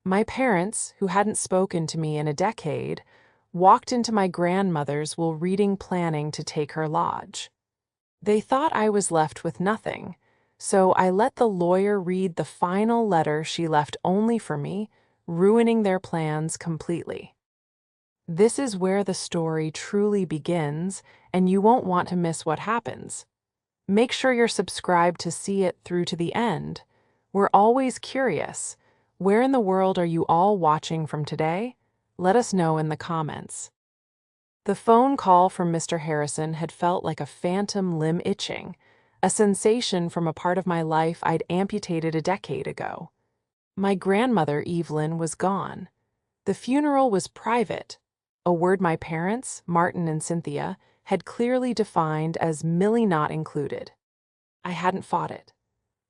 My parents, who hadn't spoken to me in a decade, walked into my grandmother's while reading planning to take her lodge. They thought I was left with nothing, so I let the lawyer read the final letter she left only for me, ruining their plans completely. This is where the story truly begins, and you won't want to miss what happens. Make sure you're subscribed to see it through to the end. We're always curious. Where in the world are you all watching from today? Let us know in the comments. The phone call from Mr. Harrison had felt like a phantom limb itching, a sensation from a part of my life I'd amputated a decade ago. My grandmother, Evelyn, was gone. The funeral was private, a word my parents, Martin and Cynthia, had clearly defined as Millie not included. I hadn't fought it.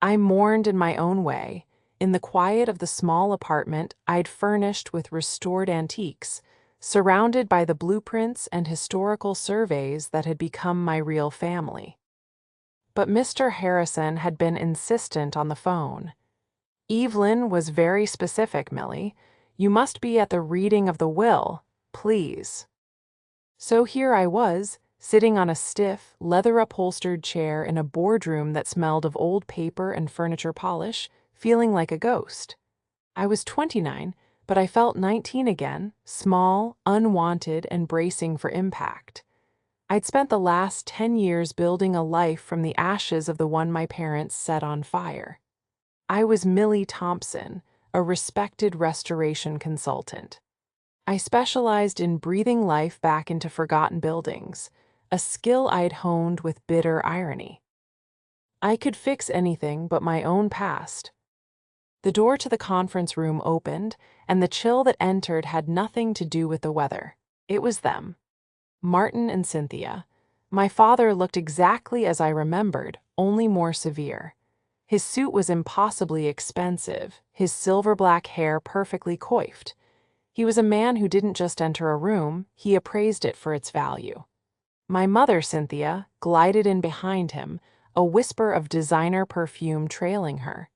I mourned in my own way, in the quiet of the small apartment I'd furnished with restored antiques, surrounded by the blueprints and historical surveys that had become my real family. But Mr. Harrison had been insistent on the phone. Evelyn was very specific, Millie. You must be at the reading of the will, please. So here I was, sitting on a stiff, leather-upholstered chair in a boardroom that smelled of old paper and furniture polish, feeling like a ghost. I was 29, but I felt 19 again, small, unwanted, and bracing for impact. I'd spent the last 10 years building a life from the ashes of the one my parents set on fire. I was Millie Thompson, a respected restoration consultant. I specialized in breathing life back into forgotten buildings, a skill I'd honed with bitter irony. I could fix anything but my own past. The door to the conference room opened, and the chill that entered had nothing to do with the weather. It was them. Martin and Cynthia. My father looked exactly as I remembered, only more severe. His suit was impossibly expensive, his silver-black hair perfectly coiffed. He was a man who didn't just enter a room, he appraised it for its value. My mother, Cynthia, glided in behind him, a whisper of designer perfume trailing her.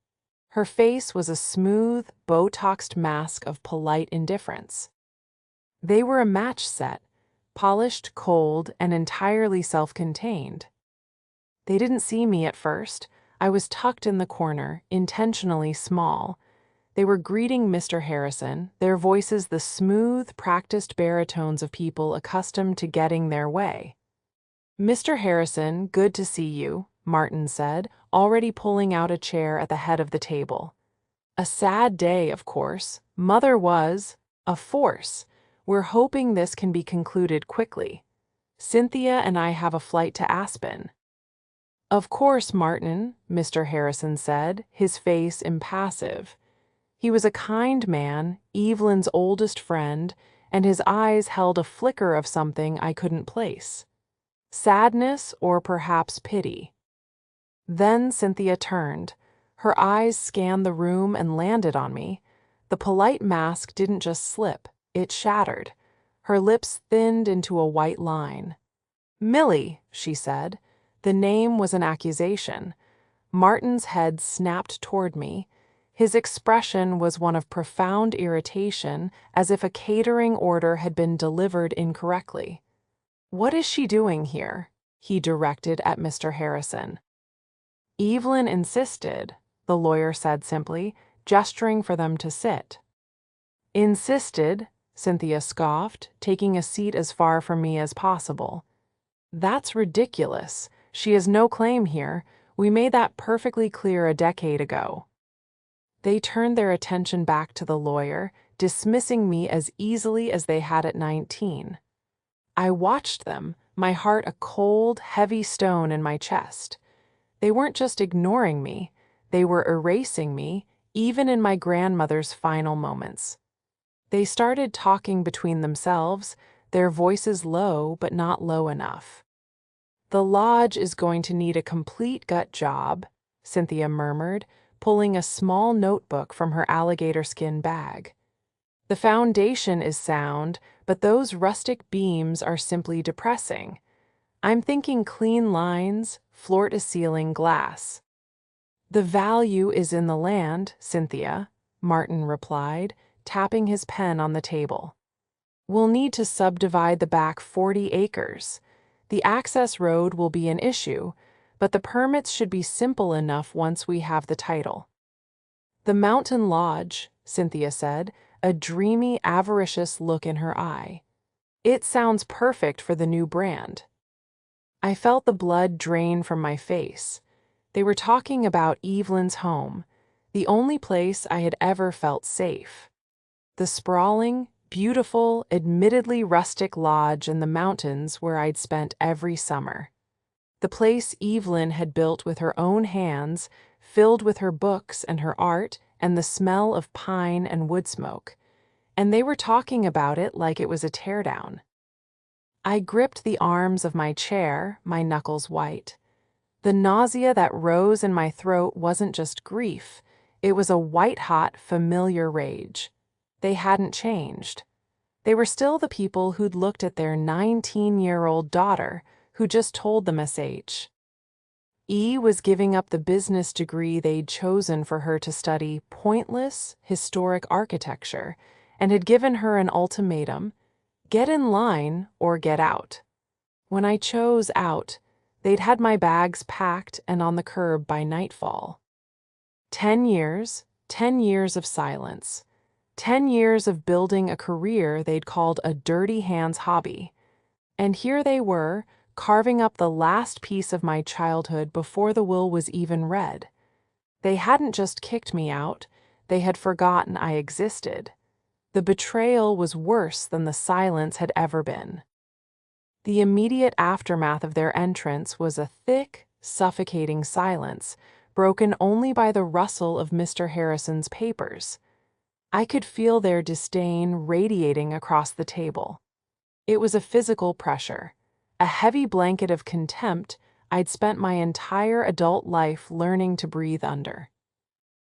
Her face was a smooth, Botoxed mask of polite indifference. They were a match set, polished, cold, and entirely self-contained. They didn't see me at first. I was tucked in the corner, intentionally small. They were greeting Mr. Harrison, their voices the smooth, practiced baritones of people accustomed to getting their way. "Mr. Harrison, good to see you," Martin said, already pulling out a chair at the head of the table. "A sad day, of course. Mother was a force. We're hoping this can be concluded quickly. Cynthia and I have a flight to Aspen." "Of course, Martin," Mr. Harrison said, his face impassive. He was a kind man, Evelyn's oldest friend, and his eyes held a flicker of something I couldn't place. Sadness or perhaps pity. Then Cynthia turned. Her eyes scanned the room and landed on me. The polite mask didn't just slip, it shattered. Her lips thinned into a white line. "Millie," she said. The name was an accusation. Martin's head snapped toward me. His expression was one of profound irritation, as if a catering order had been delivered incorrectly. "What is she doing here?" he directed at Mr. Harrison. "Evelyn insisted," the lawyer said simply, gesturing for them to sit. "Insisted?" Cynthia scoffed, taking a seat as far from me as possible. "That's ridiculous. She has no claim here. We made that perfectly clear a decade ago." They turned their attention back to the lawyer, dismissing me as easily as they had at 19. I watched them, my heart a cold, heavy stone in my chest. They weren't just ignoring me, they were erasing me, even in my grandmother's final moments. They started talking between themselves, their voices low but not low enough. "The lodge is going to need a complete gut job," Cynthia murmured, pulling a small notebook from her alligator skin bag. "The foundation is sound, but those rustic beams are simply depressing. I'm thinking clean lines, floor-to-ceiling glass." "The value is in the land, Cynthia," Martin replied, tapping his pen on the table. "We'll need to subdivide the back 40 acres. The access road will be an issue, but the permits should be simple enough once we have the title." "The Mountain Lodge," Cynthia said, a dreamy, avaricious look in her eye. "It sounds perfect for the new brand." I felt the blood drain from my face. They were talking about Evelyn's home, the only place I had ever felt safe. The sprawling, beautiful, admittedly rustic lodge in the mountains where I'd spent every summer. The place Evelyn had built with her own hands, filled with her books and her art and the smell of pine and wood smoke. And they were talking about it like it was a teardown. I gripped the arms of my chair, my knuckles white. The nausea that rose in my throat wasn't just grief, it was a white-hot, familiar rage. They hadn't changed. They were still the people who'd looked at their 19-year-old daughter, who just told them sh. E was giving up the business degree they'd chosen for her to study pointless, historic architecture, and had given her an ultimatum: get in line or get out. When I chose out, they'd had my bags packed and on the curb by nightfall. 10 years of silence. 10 years of building a career they'd called a dirty hands hobby. And here they were, carving up the last piece of my childhood before the will was even read. They hadn't just kicked me out, they had forgotten I existed. The betrayal was worse than the silence had ever been. The immediate aftermath of their entrance was a thick, suffocating silence, broken only by the rustle of Mr. Harrison's papers. I could feel their disdain radiating across the table. It was a physical pressure, a heavy blanket of contempt I'd spent my entire adult life learning to breathe under.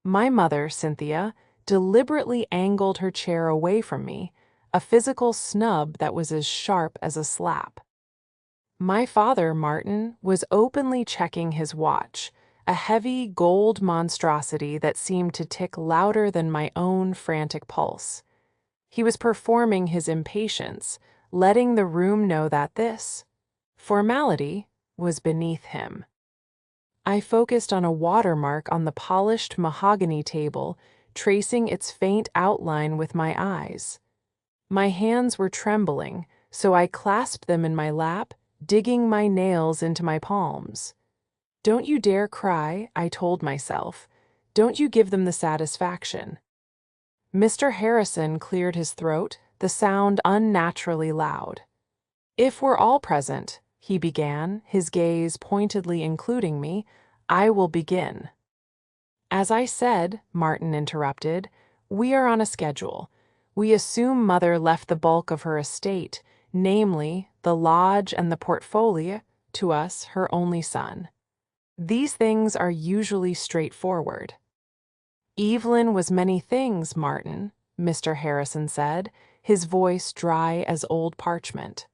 My mother, Cynthia, deliberately angled her chair away from me, a physical snub that was as sharp as a slap. My father, Martin, was openly checking his watch, a heavy gold monstrosity that seemed to tick louder than my own frantic pulse. He was performing his impatience, letting the room know that this formality was beneath him. I focused on a watermark on the polished mahogany table, tracing its faint outline with my eyes. My hands were trembling, so I clasped them in my lap, digging my nails into my palms. "Don't you dare cry," I told myself. "Don't you give them the satisfaction." Mr. Harrison cleared his throat, the sound unnaturally loud. "If we're all present," he began, his gaze pointedly including me, "I will begin." "As I said," Martin interrupted, "we are on a schedule. We assume Mother left the bulk of her estate, namely, the lodge and the portfolio, to us, her only son. These things are usually straightforward." "Evelyn was many things, Martin," Mr. Harrison said, his voice dry as old parchment.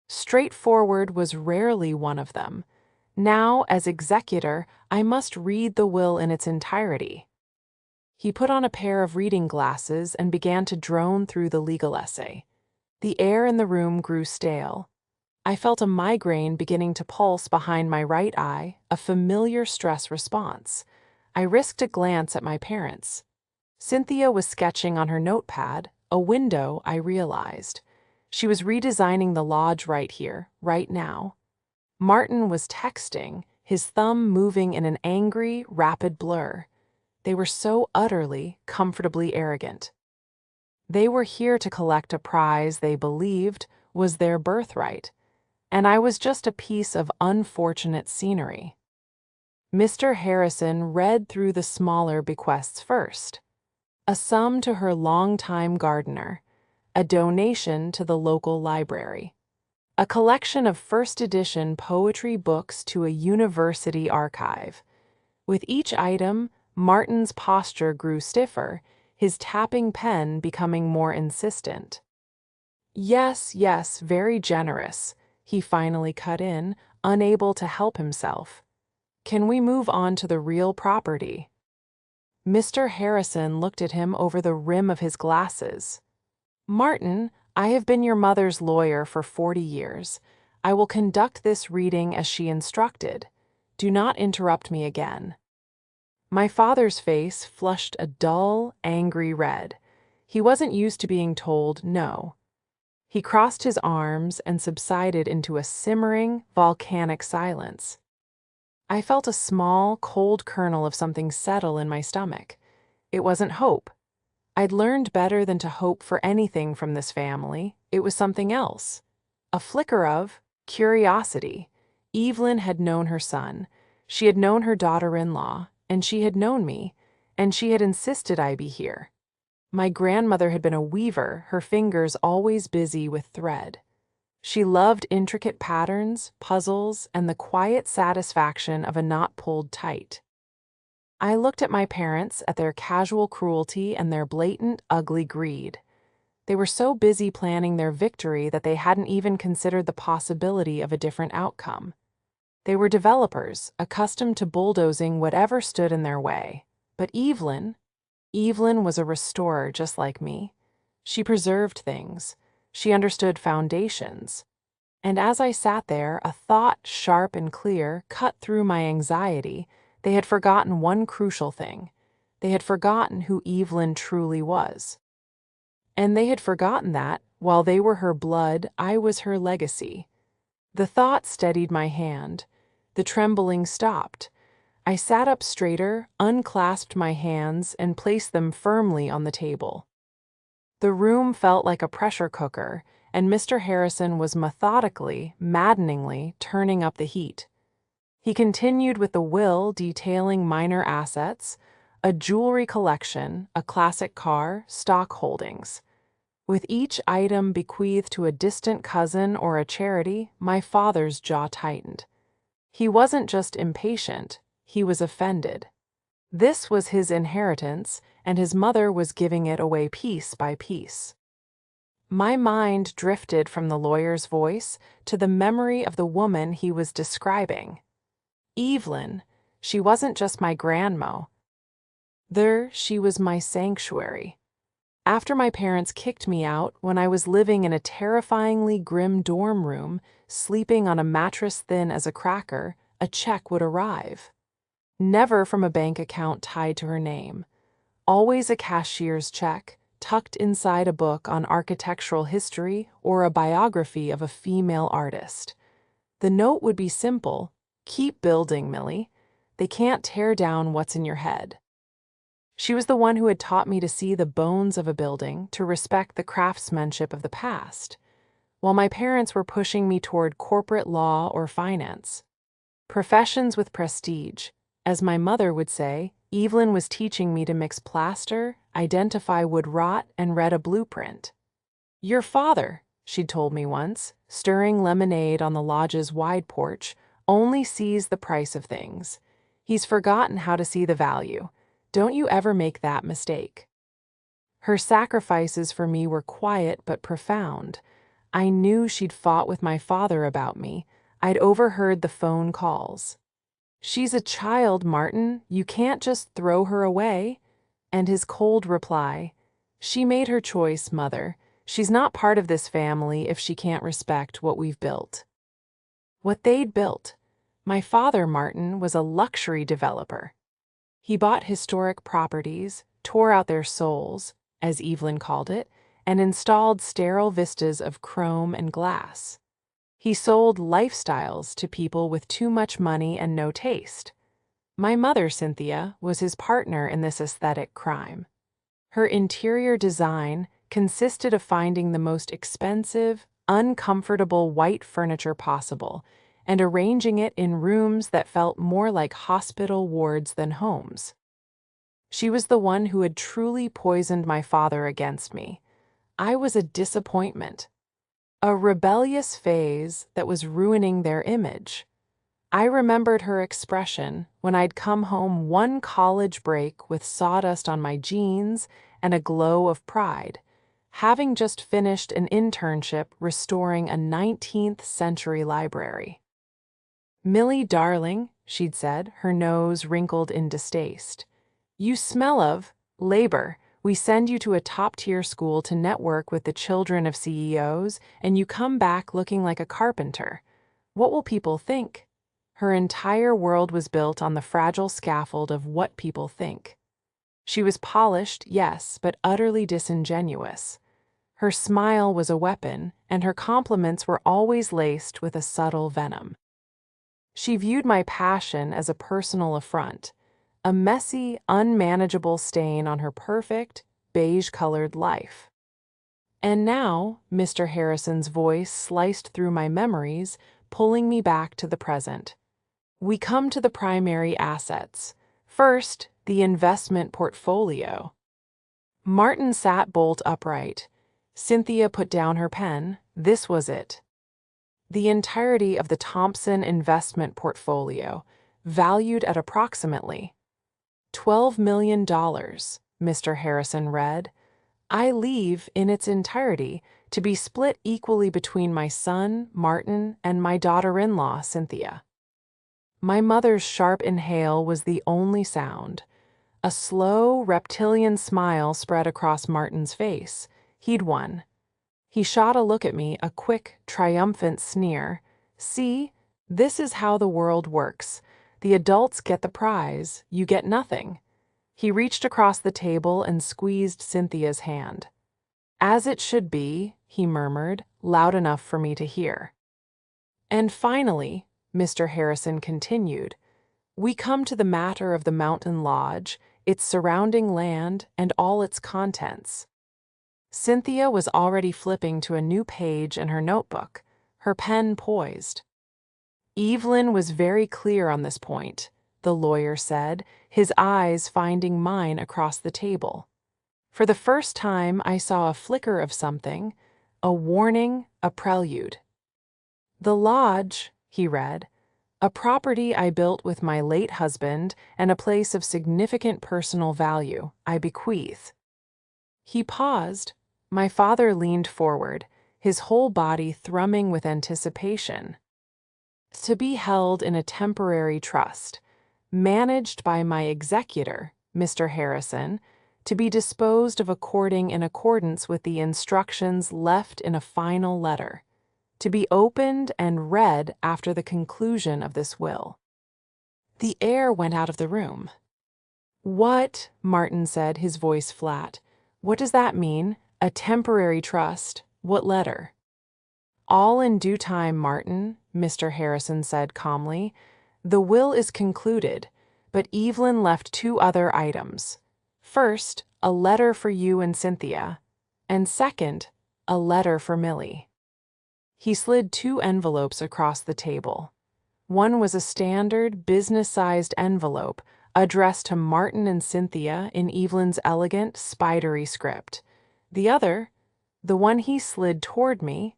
"Straightforward was rarely one of them. Now, as executor, I must read the will in its entirety." He put on a pair of reading glasses and began to drone through the legal essay. The air in the room grew stale. I felt a migraine beginning to pulse behind my right eye, a familiar stress response. I risked a glance at my parents. Cynthia was sketching on her notepad, a window, I realized. She was redesigning the lodge right here, right now. Martin was texting, his thumb moving in an angry, rapid blur. They were so utterly, comfortably arrogant. They were here to collect a prize they believed was their birthright, and I was just a piece of unfortunate scenery. Mr. Harrison read through the smaller bequests first. A sum to her longtime gardener, a donation to the local library, a collection of first-edition poetry books to a university archive. With each item, Martin's posture grew stiffer, his tapping pen becoming more insistent. "Yes, yes, very generous," he finally cut in, unable to help himself. "Can we move on to the real property?" Mr. Harrison looked at him over the rim of his glasses. "Martin, I have been your mother's lawyer for 40 years. I will conduct this reading as she instructed. Do not interrupt me again." My father's face flushed a dull, angry red. He wasn't used to being told no. He crossed his arms and subsided into a simmering, volcanic silence. I felt a small, cold kernel of something settle in my stomach. It wasn't hope. I'd learned better than to hope for anything from this family. It was something else. A flicker of curiosity. Evelyn had known her son. She had known her daughter-in-law, and she had known me, and she had insisted I be here. My grandmother had been a weaver, her fingers always busy with thread. She loved intricate patterns, puzzles, and the quiet satisfaction of a knot pulled tight. I looked at my parents, at their casual cruelty and their blatant, ugly greed. They were so busy planning their victory that they hadn't even considered the possibility of a different outcome. They were developers, accustomed to bulldozing whatever stood in their way. But Evelyn was a restorer just like me. She preserved things. She understood foundations. And as I sat there, a thought, sharp and clear, cut through my anxiety. They had forgotten one crucial thing. They had forgotten who Evelyn truly was. And they had forgotten that, while they were her blood, I was her legacy. The thought steadied my hand. The trembling stopped. I sat up straighter, unclasped my hands, and placed them firmly on the table. The room felt like a pressure cooker, and Mr. Harrison was methodically, maddeningly turning up the heat. He continued with the will detailing minor assets, a jewelry collection, a classic car, stock holdings. With each item bequeathed to a distant cousin or a charity, my father's jaw tightened. He wasn't just impatient, he was offended. This was his inheritance, and his mother was giving it away piece by piece. My mind drifted from the lawyer's voice to the memory of the woman he was describing. Evelyn, she wasn't just my grandma. She was my sanctuary. After my parents kicked me out, when I was living in a terrifyingly grim dorm room, sleeping on a mattress thin as a cracker, a check would arrive. Never from a bank account tied to her name. Always a cashier's check, tucked inside a book on architectural history or a biography of a female artist. The note would be simple: "Keep building, Millie. They can't tear down what's in your head." She was the one who had taught me to see the bones of a building, to respect the craftsmanship of the past, while my parents were pushing me toward corporate law or finance. Professions with prestige. As my mother would say, Evelyn was teaching me to mix plaster, identify wood rot, and read a blueprint. "Your father," she'd told me once, stirring lemonade on the lodge's wide porch, "only sees the price of things. He's forgotten how to see the value. Don't you ever make that mistake." Her sacrifices for me were quiet but profound. I knew she'd fought with my father about me. I'd overheard the phone calls. "She's a child, Martin. You can't just throw her away." And his cold reply, "She made her choice, Mother. She's not part of this family if she can't respect what we've built." What they'd built. My father, Martin, was a luxury developer. He bought historic properties, tore out their souls, as Evelyn called it, and installed sterile vistas of chrome and glass. He sold lifestyles to people with too much money and no taste. My mother, Cynthia, was his partner in this aesthetic crime. Her interior design consisted of finding the most expensive, uncomfortable white furniture possible and arranging it in rooms that felt more like hospital wards than homes. She was the one who had truly poisoned my father against me. I was a disappointment, a rebellious phase that was ruining their image. I remembered her expression when I'd come home one college break with sawdust on my jeans and a glow of pride, having just finished an internship restoring a 19th century library. "Millie, darling," she'd said, her nose wrinkled in distaste, You smell of labor. We send you to a top-tier school to network with the children of CEOs, and you come back looking like a carpenter. What will people think? Her entire world was built on the fragile scaffold of what people think. She was polished, yes, but utterly disingenuous. Her smile was a weapon, and her compliments were always laced with a subtle venom. She viewed my passion as a personal affront, a messy, unmanageable stain on her perfect, beige-colored life. And now, Mr. Harrison's voice sliced through my memories, pulling me back to the present. We come to the primary assets. First, the investment portfolio. Martin sat bolt upright. Cynthia put down her pen. This was it. The entirety of the Thompson investment portfolio, valued at approximately $12 million, Mr. Harrison read. I leave in its entirety to be split equally between my son, Martin, and my daughter-in-law, Cynthia. My mother's sharp inhale was the only sound. A slow, reptilian smile spread across Martin's face. He'd won. He shot a look at me, a quick, triumphant sneer. See, this is how the world works. The adults get the prize, you get nothing. He reached across the table and squeezed Cynthia's hand. As it should be, he murmured, loud enough for me to hear. And finally, Mr. Harrison continued, we come to the matter of the mountain lodge, its surrounding land, and all its contents. Cynthia was already flipping to a new page in her notebook, her pen poised. Evelyn was very clear on this point, the lawyer said, his eyes finding mine across the table. For the first time, I saw a flicker of something, a warning, a prelude. The lodge, he read, a property I built with my late husband and a place of significant personal value, I bequeath. He paused. My father leaned forward, his whole body thrumming with anticipation. To be held in a temporary trust, managed by my executor, Mr. Harrison, to be disposed of in accordance with the instructions left in a final letter, to be opened and read after the conclusion of this will. The air went out of the room. What? Martin said, his voice flat. What does that mean? A temporary trust? What letter? All in due time, Martin, Mr. Harrison said calmly. The will is concluded, but Evelyn left two other items. First, a letter for you and Cynthia, and second, a letter for Millie. He slid two envelopes across the table. One was a standard, business-sized envelope addressed to Martin and Cynthia in Evelyn's elegant, spidery script. The other, the one he slid toward me,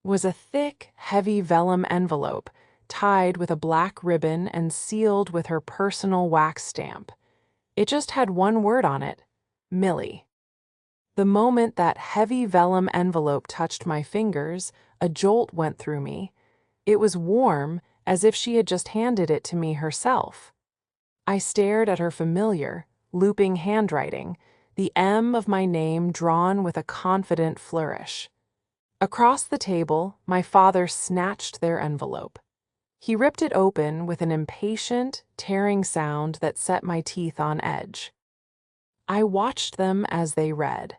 was a thick, heavy vellum envelope tied with a black ribbon and sealed with her personal wax stamp. It just had one word on it, Millie. The moment that heavy vellum envelope touched my fingers, a jolt went through me. It was warm, as if she had just handed it to me herself. I stared at her familiar, looping handwriting, the M of my name drawn with a confident flourish. Across the table, my father snatched their envelope. He ripped it open with an impatient, tearing sound that set my teeth on edge. I watched them as they read.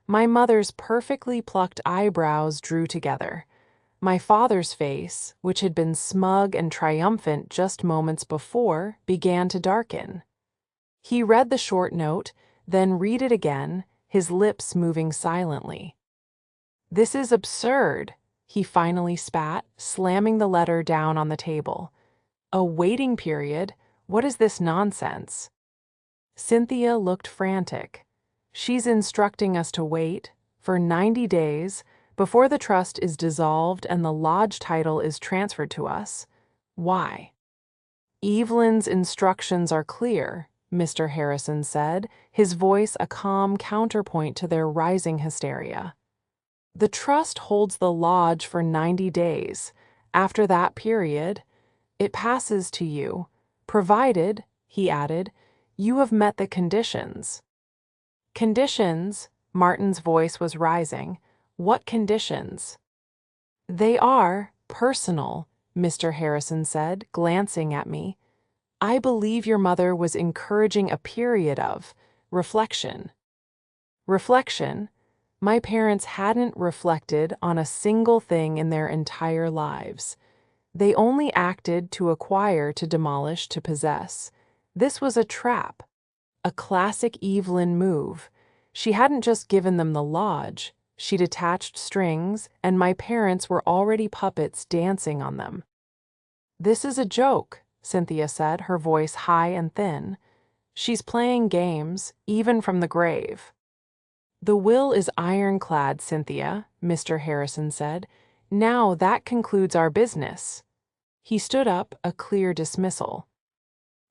My mother's perfectly plucked eyebrows drew together. My father's face, which had been smug and triumphant just moments before, began to darken. He read the short note, then read it again, his lips moving silently. This is absurd, he finally spat, slamming the letter down on the table. A waiting period? What is this nonsense? Cynthia looked frantic. She's instructing us to wait for 90 days before the trust is dissolved and the lodge title is transferred to us. Why? Evelyn's instructions are clear, Mr. Harrison said, his voice a calm counterpoint to their rising hysteria. The trust holds the lodge for 90 days. After that period, it passes to you, provided, he added, You have met the conditions. Conditions? Martin's voice was rising. What conditions? They are personal, Mr. Harrison said, glancing at me. I believe your mother was encouraging a period of reflection. Reflection? My parents hadn't reflected on a single thing in their entire lives. They only acted to acquire, to demolish, to possess. This was a trap, a classic Evelyn move. She hadn't just given them the lodge, she'd attached strings, and my parents were already puppets dancing on them. This is a joke, Cynthia said, her voice high and thin. She's playing games, even from the grave. The will is ironclad, Cynthia, Mr. Harrison said. Now that concludes our business. He stood up, a clear dismissal.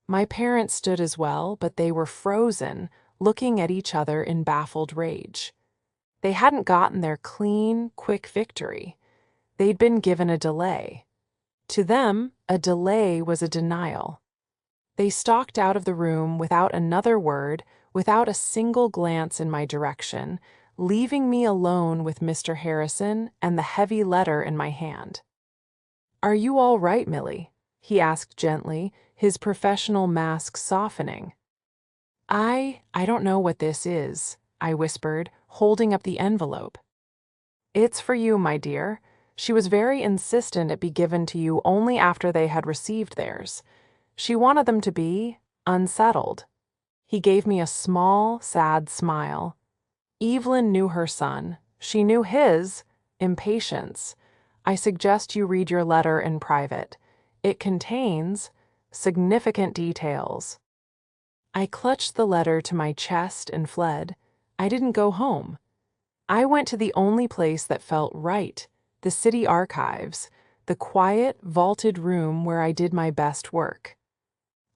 My parents stood as well, but they were frozen, looking at each other in baffled rage. They hadn't gotten their clean, quick victory. They'd been given a delay. To them, a delay was a denial. They stalked out of the room without another word, without a single glance in my direction, leaving me alone with Mr. Harrison and the heavy letter in my hand. "Are you all right, Millie?" he asked gently, his professional mask softening. I don't know what this is," I whispered, holding up the envelope. "It's for you, my dear. She was very insistent it be given to you only after they had received theirs. She wanted them to be unsettled." He gave me a small, sad smile. Evelyn knew her son. She knew his impatience. I suggest you read your letter in private. It contains significant details. I clutched the letter to my chest and fled. I didn't go home. I went to the only place that felt right, the city archives, the quiet, vaulted room where I did my best work.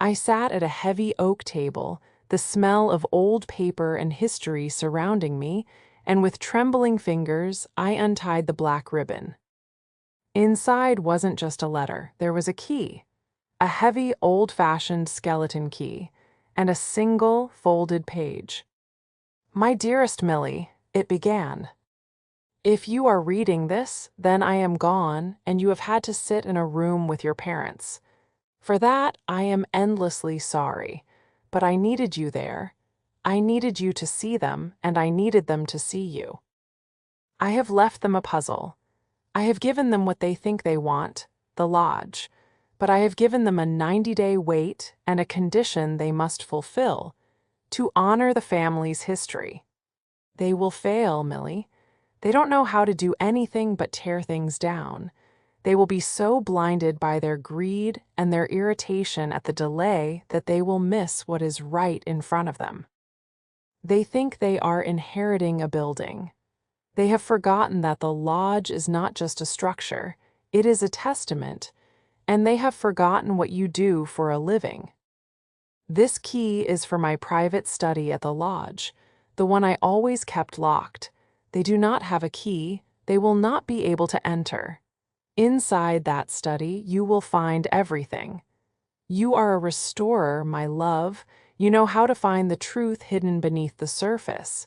I sat at a heavy oak table, the smell of old paper and history surrounding me, and with trembling fingers, I untied the black ribbon. Inside wasn't just a letter, there was a key, a heavy, old-fashioned skeleton key, and a single folded page. "My dearest Millie," it began. "If you are reading this, then I am gone, and you have had to sit in a room with your parents. For that, I am endlessly sorry, but I needed you there. I needed you to see them, and I needed them to see you. I have left them a puzzle. I have given them what they think they want, the lodge, but I have given them a 90-day wait and a condition they must fulfill to honor the family's history. They will fail, Millie. They don't know how to do anything but tear things down. They will be so blinded by their greed and their irritation at the delay that they will miss what is right in front of them. They think they are inheriting a building. They have forgotten that the lodge is not just a structure, it is a testament, and they have forgotten what you do for a living. This key is for my private study at the lodge, the one I always kept locked. They do not have a key, they will not be able to enter. Inside that study, you will find everything. You are a restorer, my love. You know how to find the truth hidden beneath the surface.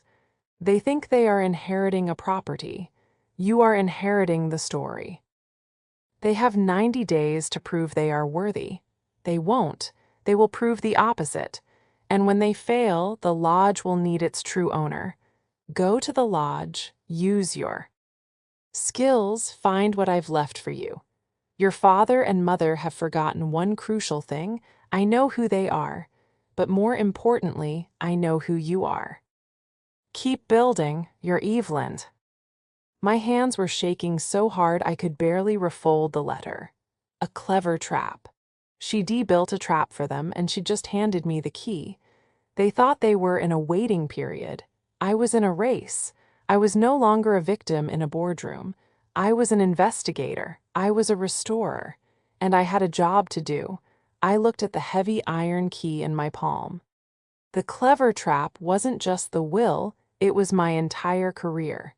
They think they are inheriting a property. You are inheriting the story. They have 90 days to prove they are worthy. They won't. They will prove the opposite. And when they fail, the lodge will need its true owner. Go to the lodge, use your skills, find what I've left for you. Your father and mother have forgotten one crucial thing. I know who they are, but more importantly, I know who you are. Keep building, your Evelyn." My hands were shaking so hard I could barely refold the letter. A clever trap. She de-built a trap for them, and she just handed me the key. They thought they were in a waiting period. I was in a race. I was no longer a victim in a boardroom. I was an investigator. I was a restorer. And I had a job to do. I looked at the heavy iron key in my palm. The clever trap wasn't just the will, it was my entire career.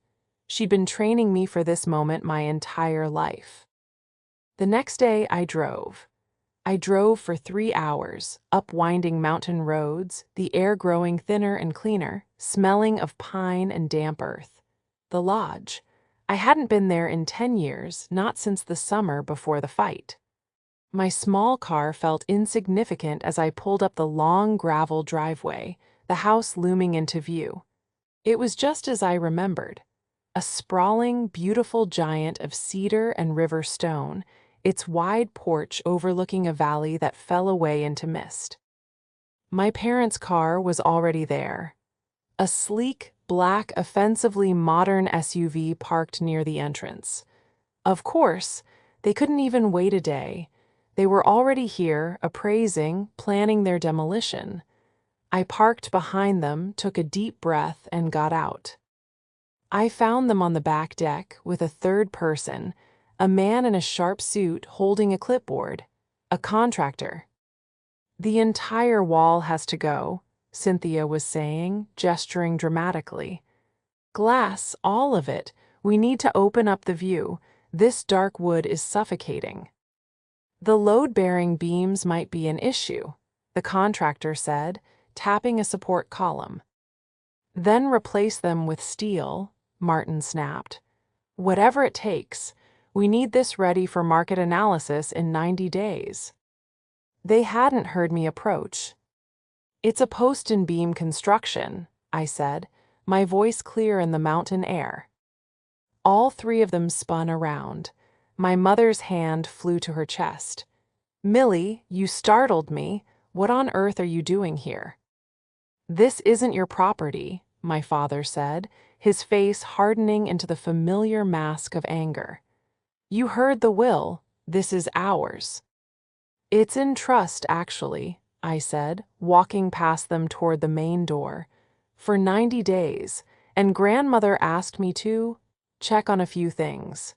She'd been training me for this moment my entire life. The next day I drove. I drove for 3 hours, up winding mountain roads, the air growing thinner and cleaner, smelling of pine and damp earth. The lodge. I hadn't been there in 10 years, not since the summer before the fight. My small car felt insignificant as I pulled up the long gravel driveway, the house looming into view. It was just as I remembered. A sprawling, beautiful giant of cedar and river stone, its wide porch overlooking a valley that fell away into mist. My parents' car was already there. A sleek, black, offensively modern SUV parked near the entrance. Of course, they couldn't even wait a day. They were already here, appraising, planning their demolition. I parked behind them, took a deep breath, and got out. I found them on the back deck with a third person, a man in a sharp suit holding a clipboard, a contractor. "The entire wall has to go," Cynthia was saying, gesturing dramatically. "Glass, all of it. We need to open up the view. This dark wood is suffocating." "The load-bearing beams might be an issue," the contractor said, tapping a support column. "Then replace them with steel," Martin snapped. "Whatever it takes. We need this ready for market analysis in 90 days. They hadn't heard me approach. "It's a post and beam construction," I said, my voice clear in the mountain air. All three of them spun around. My mother's hand flew to her chest. "Millie, you startled me. What on earth are you doing here?" "This isn't your property," my father said, his face hardening into the familiar mask of anger. "You heard the will. This is ours." "It's in trust, actually," I said, walking past them toward the main door. "For 90 days, and grandmother asked me to check on a few things."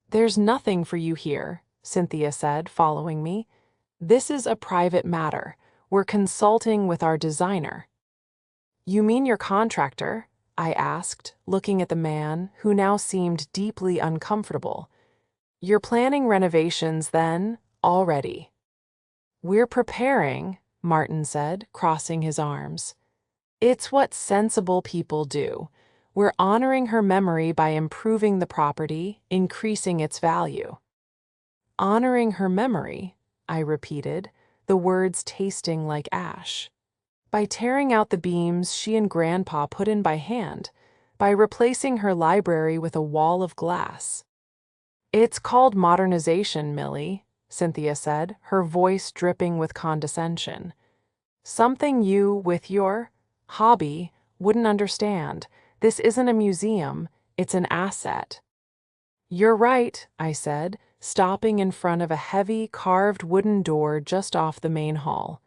"There's nothing for you here," Cynthia said, following me. "This is a private matter. We're consulting with our designer." "You mean your contractor?" I asked, looking at the man, who now seemed deeply uncomfortable. "You're planning renovations, then, already?" "We're preparing," Martin said, crossing his arms. "It's what sensible people do. We're honoring her memory by improving the property, increasing its value." "Honoring her memory," I repeated, the words tasting like ash. "By tearing out the beams she and Grandpa put in by hand, by replacing her library with a wall of glass." "It's called modernization, Millie," Cynthia said, her voice dripping with condescension. "Something you, with your hobby, wouldn't understand. This isn't a museum, it's an asset." "You're right," I said, stopping in front of a heavy, carved wooden door just off the main hall.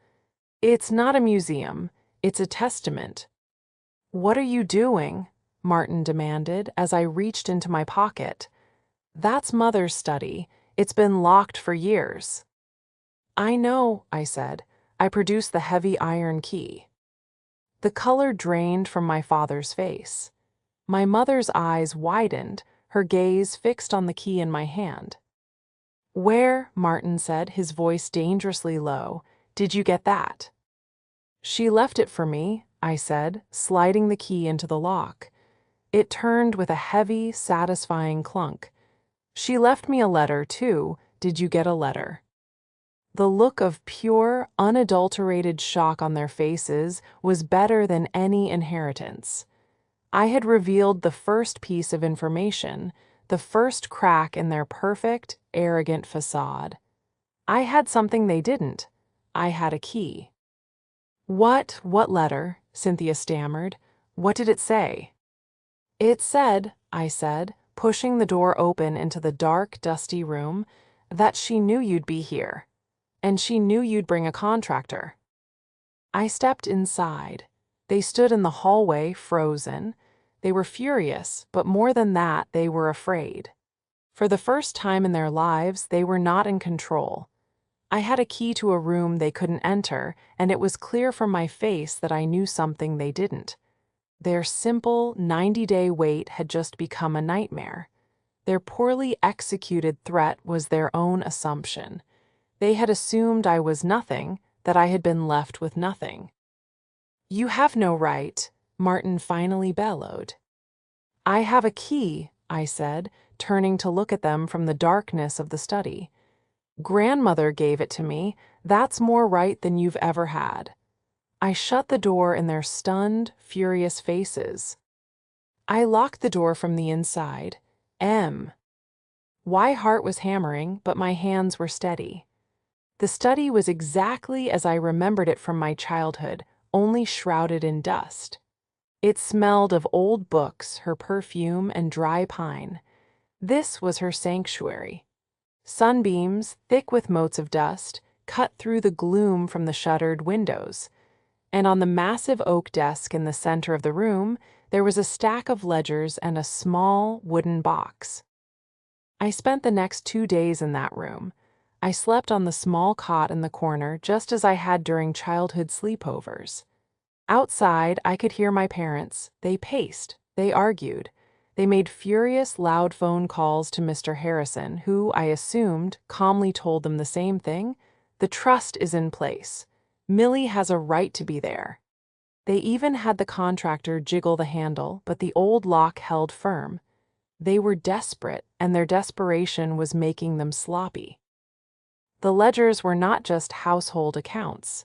"It's not a museum, it's a testament." "What are you doing?" Martin demanded as I reached into my pocket. "That's Mother's study. It's been locked for years." "I know," I said. I produced the heavy iron key. The color drained from my father's face. My mother's eyes widened, her gaze fixed on the key in my hand. "Where," Martin said, his voice dangerously low, "did you get that?" "She left it for me," I said, sliding the key into the lock. It turned with a heavy, satisfying clunk. "She left me a letter, too. Did you get a letter?" The look of pure, unadulterated shock on their faces was better than any inheritance. I had revealed the first piece of information, the first crack in their perfect, arrogant facade. I had something they didn't. I had a key. What letter?" Cynthia stammered. "What did it say?" "It said," I said, pushing the door open into the dark, dusty room, "that she knew you'd be here. And she knew you'd bring a contractor." I stepped inside. They stood in the hallway, frozen. They were furious, but more than that, they were afraid. For the first time in their lives, they were not in control. I had a key to a room they couldn't enter, and it was clear from my face that I knew something they didn't. Their simple 90-day wait had just become a nightmare. Their poorly executed threat was their own assumption. They had assumed I was nothing, that I had been left with nothing. "You have no right," Martin finally bellowed. "I have a key," I said, turning to look at them from the darkness of the study. "Grandmother gave it to me. That's more right than you've ever had." I shut the door in their stunned, furious faces. I locked the door from the inside. My heart was hammering, but my hands were steady. The study was exactly as I remembered it from my childhood, only shrouded in dust. It smelled of old books, her perfume, and dry pine. This was her sanctuary. Sunbeams, thick with motes of dust, cut through the gloom from the shuttered windows. And on the massive oak desk in the center of the room, there was a stack of ledgers and a small wooden box. I spent the next 2 days in that room. I slept on the small cot in the corner just as I had during childhood sleepovers. Outside, I could hear my parents. They paced, they argued. They made furious, loud phone calls to Mr. Harrison, who, I assumed, calmly told them the same thing. The trust is in place. Millie has a right to be there. They even had the contractor jiggle the handle, but the old lock held firm. They were desperate, and their desperation was making them sloppy. The ledgers were not just household accounts.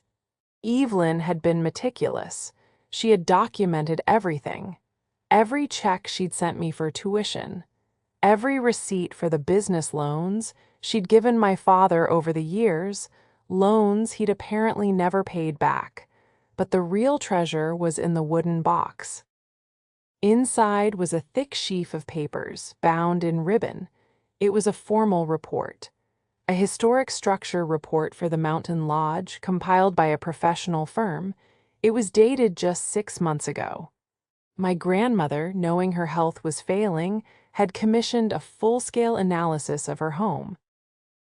Evelyn had been meticulous. She had documented everything. Every check she'd sent me for tuition. Every receipt for the business loans she'd given my father over the years, loans he'd apparently never paid back. But the real treasure was in the wooden box. Inside was a thick sheaf of papers, bound in ribbon. It was a formal report. A historic structure report for the Mountain Lodge, compiled by a professional firm. It was dated just 6 months ago. My grandmother, knowing her health was failing, had commissioned a full-scale analysis of her home.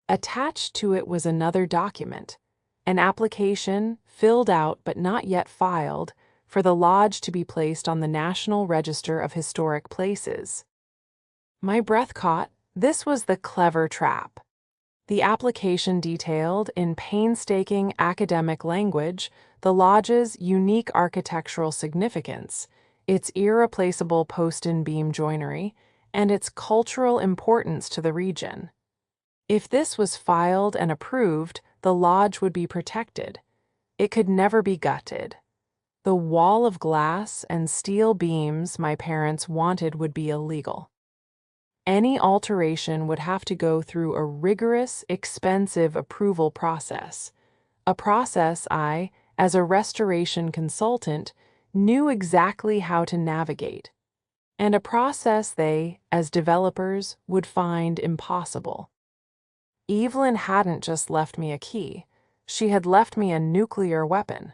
Attached to it was another document, an application, filled out but not yet filed, for the lodge to be placed on the National Register of Historic Places. My breath caught. This was the clever trap. The application detailed, in painstaking academic language, the lodge's unique architectural significance, its irreplaceable post and beam joinery, and its cultural importance to the region. If this was filed and approved, the lodge would be protected. It could never be gutted. The wall of glass and steel beams my parents wanted would be illegal. Any alteration would have to go through a rigorous, expensive approval process, a process I, as a restoration consultant, knew exactly how to navigate, and a process they, as developers, would find impossible. Evelyn hadn't just left me a key, she had left me a nuclear weapon.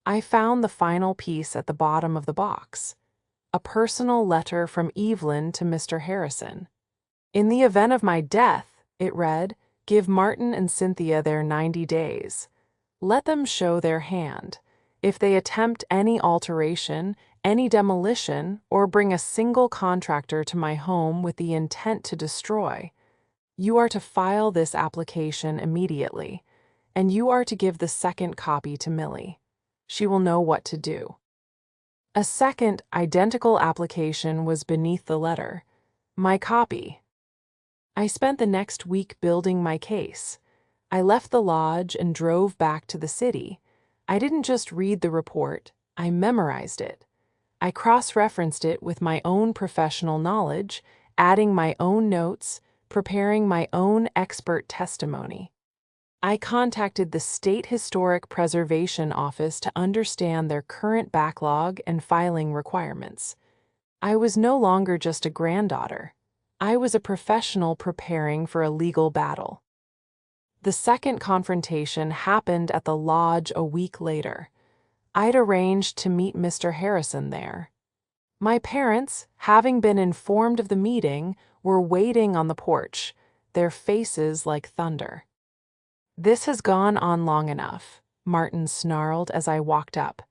I found the final piece at the bottom of the box. A personal letter from Evelyn to Mr. Harrison. "In the event of my death," it read, "give Martin and Cynthia their 90 days. Let them show their hand. If they attempt any alteration, any demolition, or bring a single contractor to my home with the intent to destroy, you are to file this application immediately, and you are to give the second copy to Millie. She will know what to do." A second, identical application was beneath the letter. My copy. I spent the next week building my case. I left the lodge and drove back to the city. I didn't just read the report, I memorized it. I cross-referenced it with my own professional knowledge, adding my own notes, preparing my own expert testimony. I contacted the State Historic Preservation Office to understand their current backlog and filing requirements. I was no longer just a granddaughter. I was a professional preparing for a legal battle. The second confrontation happened at the lodge a week later. I'd arranged to meet Mr. Harrison there. My parents, having been informed of the meeting, were waiting on the porch, their faces like thunder. "This has gone on long enough," Martin snarled as I walked up.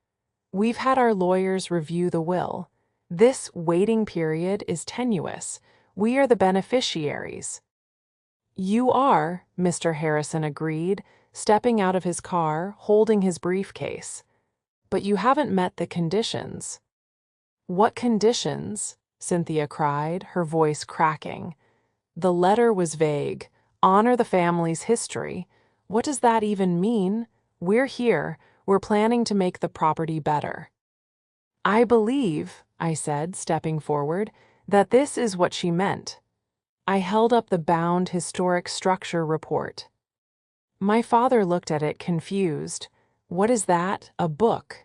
"We've had our lawyers review the will. This waiting period is tenuous. We are the beneficiaries." You are, Mr. Harrison agreed, stepping out of his car, holding his briefcase. But you haven't met the conditions. What conditions? Cynthia cried, her voice cracking. The letter was vague. Honor the family's history. What does that even mean? We're here. We're planning to make the property better. I believe, I said, stepping forward, that this is what she meant. I held up the bound historic structure report. My father looked at it confused. What is that? A book?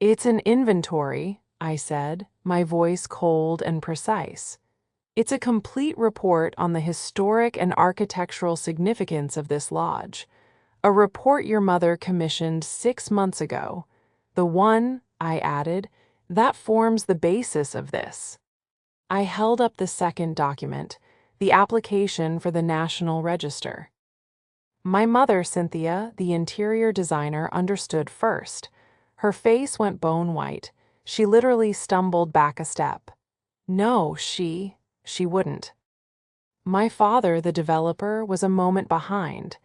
It's an inventory, I said, my voice cold and precise. It's a complete report on the historic and architectural significance of this lodge. A report your mother commissioned 6 months ago. The one, I added, that forms the basis of this. I held up the second document, the application for the National Register. My mother, Cynthia, the interior designer, understood first. Her face went bone white. She literally stumbled back a step. No, she wouldn't. My father, the developer, was a moment behind.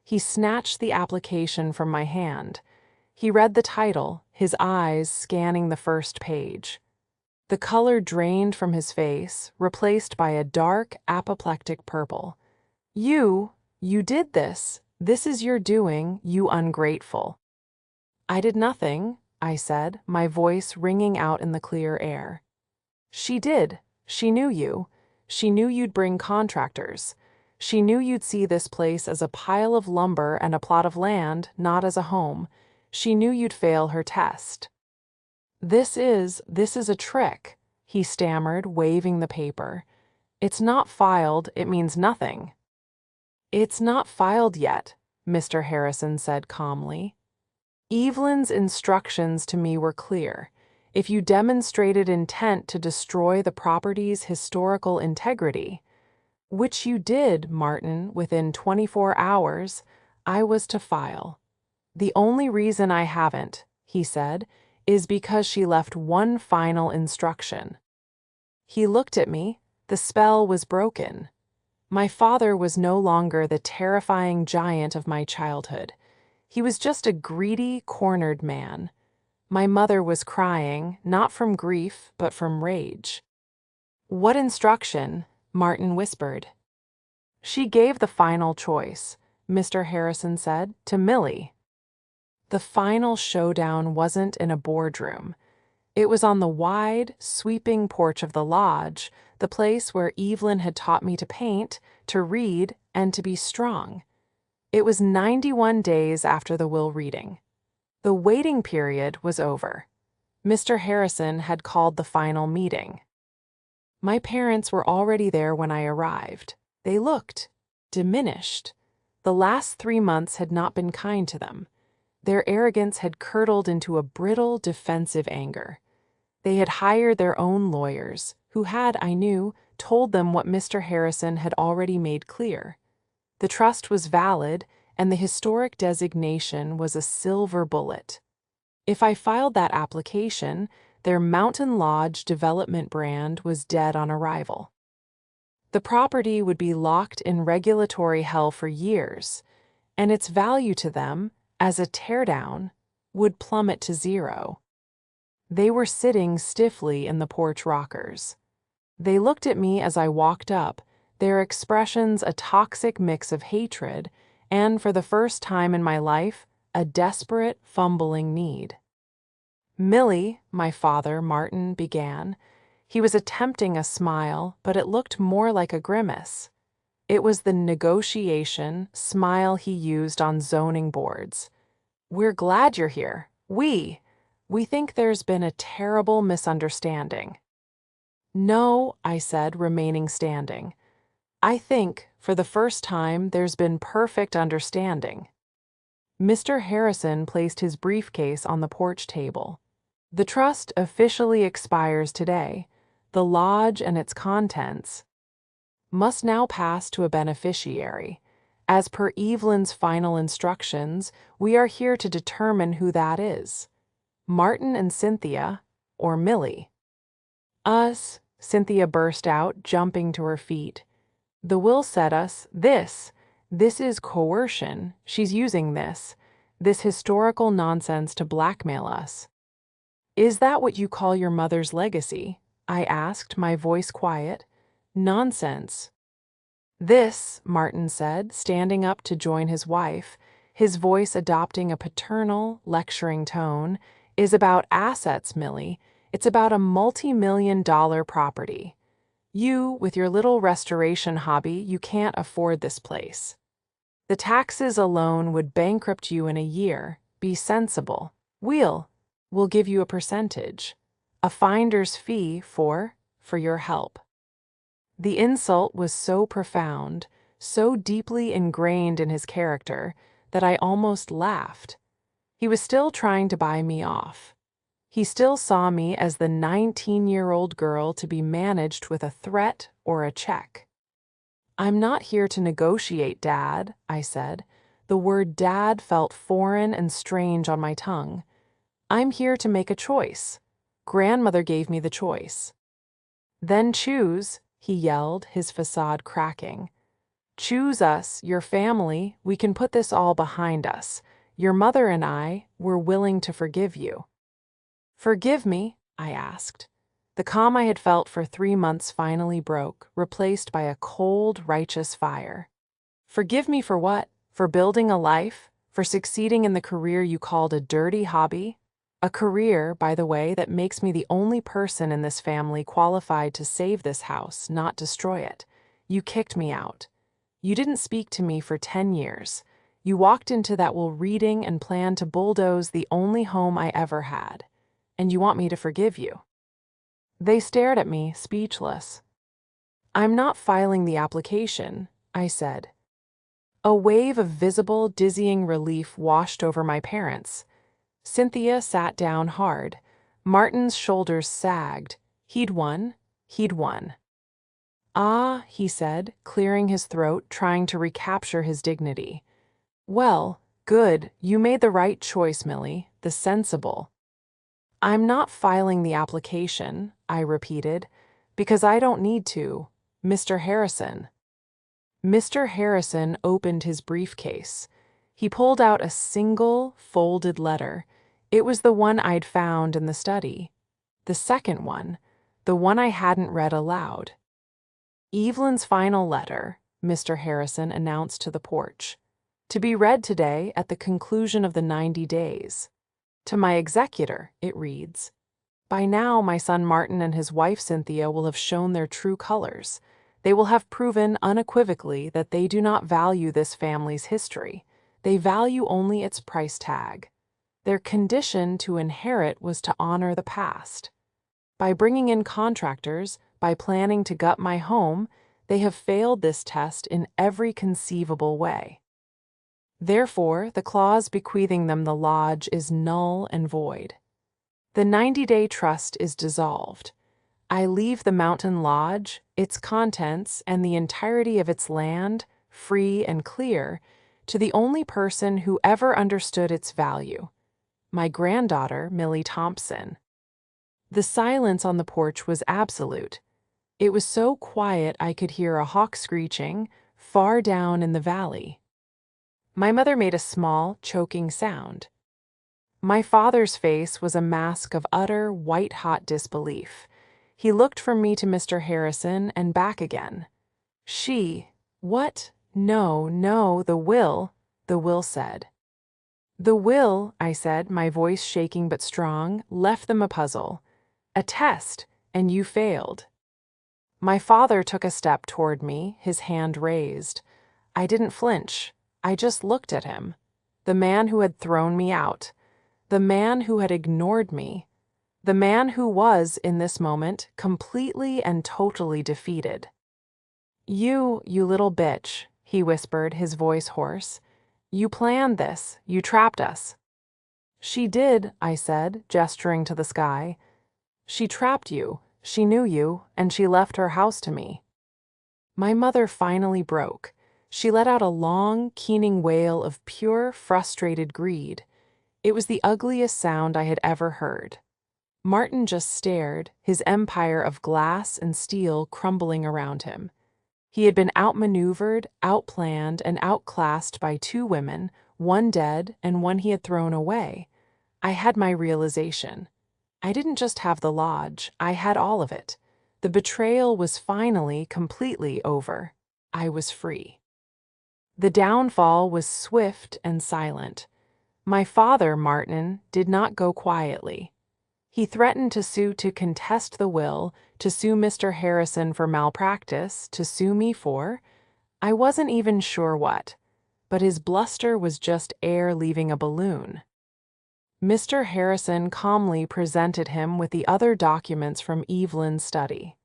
He snatched the application from my hand. He read the title, his eyes scanning the first page. The color drained from his face, replaced by a dark, apoplectic purple. You did this. This is your doing, you ungrateful. I did nothing, I said, my voice ringing out in the clear air. She did. She knew you. She knew you'd bring contractors. She knew you'd see this place as a pile of lumber and a plot of land, not as a home. She knew you'd fail her test. This is a trick, he stammered, waving the paper. It's not filed, it means nothing. It's not filed yet, Mr. Harrison said calmly. Evelyn's instructions to me were clear. If you demonstrated intent to destroy the property's historical integrity, which you did, Martin, within 24 hours, I was to file. The only reason I haven't, he said, is because she left one final instruction. He looked at me. The spell was broken. My father was no longer the terrifying giant of my childhood. He was just a greedy, cornered man. My mother was crying, not from grief, but from rage. What instruction? Martin whispered. She gave the final choice, Mr. Harrison said, to Millie. The final showdown wasn't in a boardroom. It was on the wide, sweeping porch of the lodge, the place where Evelyn had taught me to paint, to read, and to be strong. It was 91 days after the will reading. The waiting period was over. Mr. Harrison had called the final meeting. My parents were already there when I arrived. They looked diminished. The last 3 months had not been kind to them. Their arrogance had curdled into a brittle, defensive anger. They had hired their own lawyers, who had, I knew, told them what Mr. Harrison had already made clear. The trust was valid, and the historic designation was a silver bullet. If I filed that application, their Mountain Lodge development brand was dead on arrival. The property would be locked in regulatory hell for years, and its value to them, as a teardown, would plummet to zero. They were sitting stiffly in the porch rockers. They looked at me as I walked up, their expressions a toxic mix of hatred and, for the first time in my life, a desperate, fumbling need. Millie, my father, Martin, began. He was attempting a smile, but it looked more like a grimace. It was the negotiation smile he used on zoning boards. We're glad you're here. We think there's been a terrible misunderstanding. No, I said, remaining standing. I think, for the first time, there's been perfect understanding. Mr. Harrison placed his briefcase on the porch table. The trust officially expires today. The lodge and its contents must now pass to a beneficiary. As per Evelyn's final instructions, we are here to determine who that is. Martin and Cynthia, or Millie. Us, Cynthia burst out, jumping to her feet. The will said us, this is coercion. She's using this historical nonsense to blackmail us. Is that what you call your mother's legacy? I asked, my voice quiet. Nonsense. This, Martin said, standing up to join his wife, his voice adopting a paternal, lecturing tone, is about assets, Millie. It's about a multi-million-dollar property. You, with your little restoration hobby, you can't afford this place. The taxes alone would bankrupt you in a year. Be sensible. We'll give you a percentage. A finder's fee for your help. The insult was so profound, so deeply ingrained in his character, that I almost laughed. He was still trying to buy me off. He still saw me as the 19-year-old girl to be managed with a threat or a check. I'm not here to negotiate, Dad, I said. The word dad felt foreign and strange on my tongue. I'm here to make a choice. Grandmother gave me the choice. Then choose, he yelled, his facade cracking. Choose us, your family. We can put this all behind us. Your mother and I, we're willing to forgive you. Forgive me? I asked. The calm I had felt for 3 months finally broke, replaced by a cold, righteous fire. Forgive me for what? For building a life? For succeeding in the career you called a dirty hobby? A career, by the way, that makes me the only person in this family qualified to save this house, not destroy it. You kicked me out. You didn't speak to me for 10 years. You walked into that will reading and planned to bulldoze the only home I ever had. And you want me to forgive you. They stared at me, speechless. I'm not filing the application, I said. A wave of visible, dizzying relief washed over my parents. Cynthia sat down hard. Martin's shoulders sagged. He'd won. Ah, he said, clearing his throat, trying to recapture his dignity. Well, good, you made the right choice, Millie, the sensible. I'm not filing the application, I repeated, because I don't need to. Mr. Harrison. Mr. Harrison opened his briefcase. He pulled out a single, folded letter. It was the one I'd found in the study. The second one, the one I hadn't read aloud. Evelyn's final letter, Mr. Harrison announced to the porch. To be read today at the conclusion of the 90 days. To my executor, it reads, by now my son Martin and his wife Cynthia will have shown their true colors. They will have proven unequivocally that they do not value this family's history. They value only its price tag. Their condition to inherit was to honor the past. By bringing in contractors, by planning to gut my home, they have failed this test in every conceivable way. Therefore, the clause bequeathing them the lodge is null and void. The 90-day trust is dissolved. I leave the mountain lodge, its contents, and the entirety of its land, free and clear, to the only person who ever understood its value, my granddaughter, Millie Thompson. The silence on the porch was absolute. It was so quiet I could hear a hawk screeching far down in the valley. My mother made a small, choking sound. My father's face was a mask of utter, white-hot disbelief. He looked from me to Mr. Harrison and back again. What? No, the will said. The will, I said, my voice shaking but strong, left them a puzzle. A test, and you failed. My father took a step toward me, his hand raised. I didn't flinch. I just looked at him. The man who had thrown me out. The man who had ignored me. The man who was, in this moment, completely and totally defeated. You little bitch, he whispered, his voice hoarse. You planned this. You trapped us. She did, I said, gesturing to the sky. She trapped you. She knew you, and she left her house to me. My mother finally broke. She let out a long, keening wail of pure, frustrated greed. It was the ugliest sound I had ever heard. Martin just stared, his empire of glass and steel crumbling around him. He had been outmaneuvered, outplanned, and outclassed by two women, one dead and one he had thrown away. I had my realization. I didn't just have the lodge, I had all of it. The betrayal was finally completely over. I was free. The downfall was swift and silent. My father, Martin, did not go quietly. He threatened to sue to contest the will, to sue Mr. Harrison for malpractice, to sue me for, I wasn't even sure what, but his bluster was just air leaving a balloon. Mr. Harrison calmly presented him with the other documents from Evelyn's study.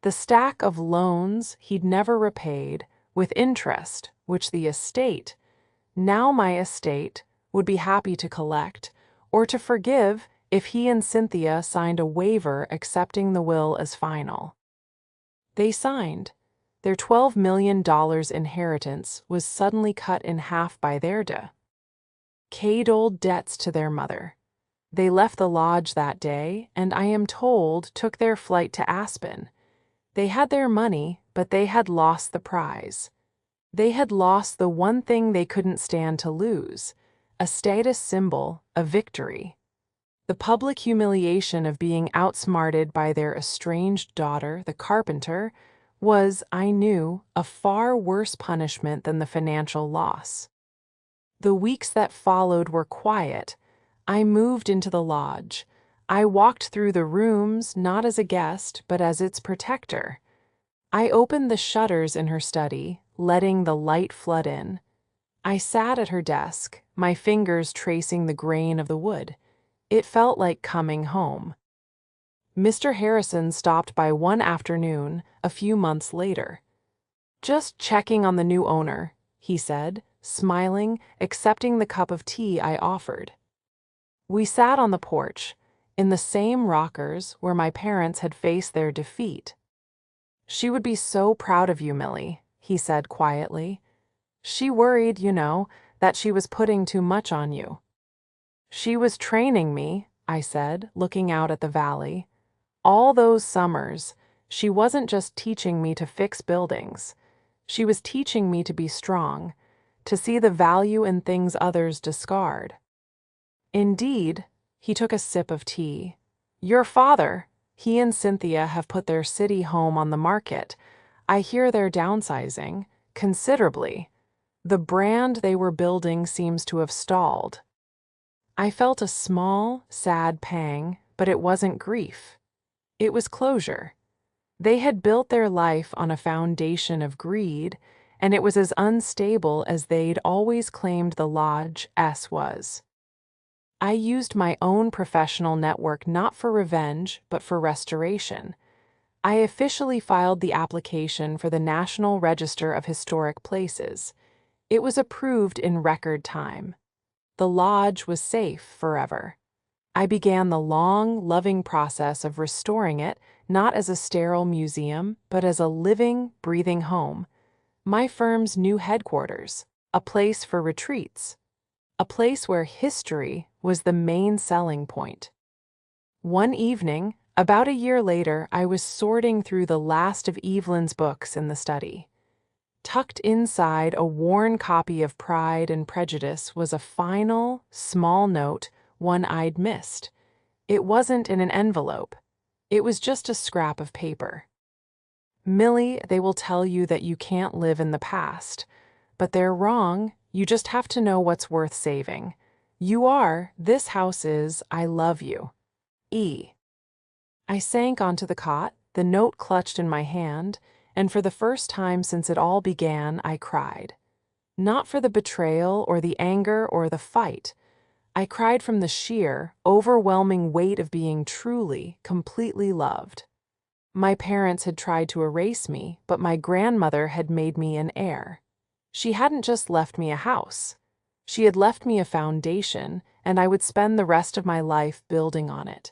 The stack of loans he'd never repaid, with interest, which the estate, now my estate, would be happy to collect, or to forgive if he and Cynthia signed a waiver accepting the will as final. They signed. Their $12 million inheritance was suddenly cut in half by their decade-old debts to their mother. They left the lodge that day, and I am told took their flight to Aspen. They had their money, but they had lost the prize. They had lost the one thing they couldn't stand to lose, a status symbol, a victory. The public humiliation of being outsmarted by their estranged daughter, the carpenter, was, I knew, a far worse punishment than the financial loss. The weeks that followed were quiet. I moved into the lodge. I walked through the rooms, not as a guest, but as its protector. I opened the shutters in her study, letting the light flood in. I sat at her desk, my fingers tracing the grain of the wood. It felt like coming home. Mr. Harrison stopped by one afternoon, a few months later. "Just checking on the new owner," he said, smiling, accepting the cup of tea I offered. We sat on the porch, in the same rockers where my parents had faced their defeat. "She would be so proud of you, Millie," he said quietly. "She worried, that she was putting too much on you." "She was training me," I said, looking out at the valley. "All those summers, she wasn't just teaching me to fix buildings. She was teaching me to be strong, to see the value in things others discard." "Indeed," he took a sip of tea. "Your father, he and Cynthia have put their city home on the market. I hear they're downsizing, considerably. The brand they were building seems to have stalled." I felt a small, sad pang, but it wasn't grief. It was closure. They had built their life on a foundation of greed, and it was as unstable as they'd always claimed the Lodge S was. I used my own professional network not for revenge, but for restoration. I officially filed the application for the National Register of Historic Places. It was approved in record time. The lodge was safe forever. I began the long, loving process of restoring it, not as a sterile museum, but as a living, breathing home. My firm's new headquarters, a place for retreats, a place where history was the main selling point. One evening, about a year later, I was sorting through the last of Evelyn's books in the study. Tucked inside a worn copy of Pride and Prejudice was a final, small note, one I'd missed. It wasn't in an envelope. It was just a scrap of paper. "Millie, they will tell you that you can't live in the past. But they're wrong. You just have to know what's worth saving. You are, this house is, I love you. E." I sank onto the cot, the note clutched in my hand, and for the first time since it all began, I cried. Not for the betrayal or the anger or the fight. I cried from the sheer, overwhelming weight of being truly, completely loved. My parents had tried to erase me, but my grandmother had made me an heir. She hadn't just left me a house. She had left me a foundation, and I would spend the rest of my life building on it.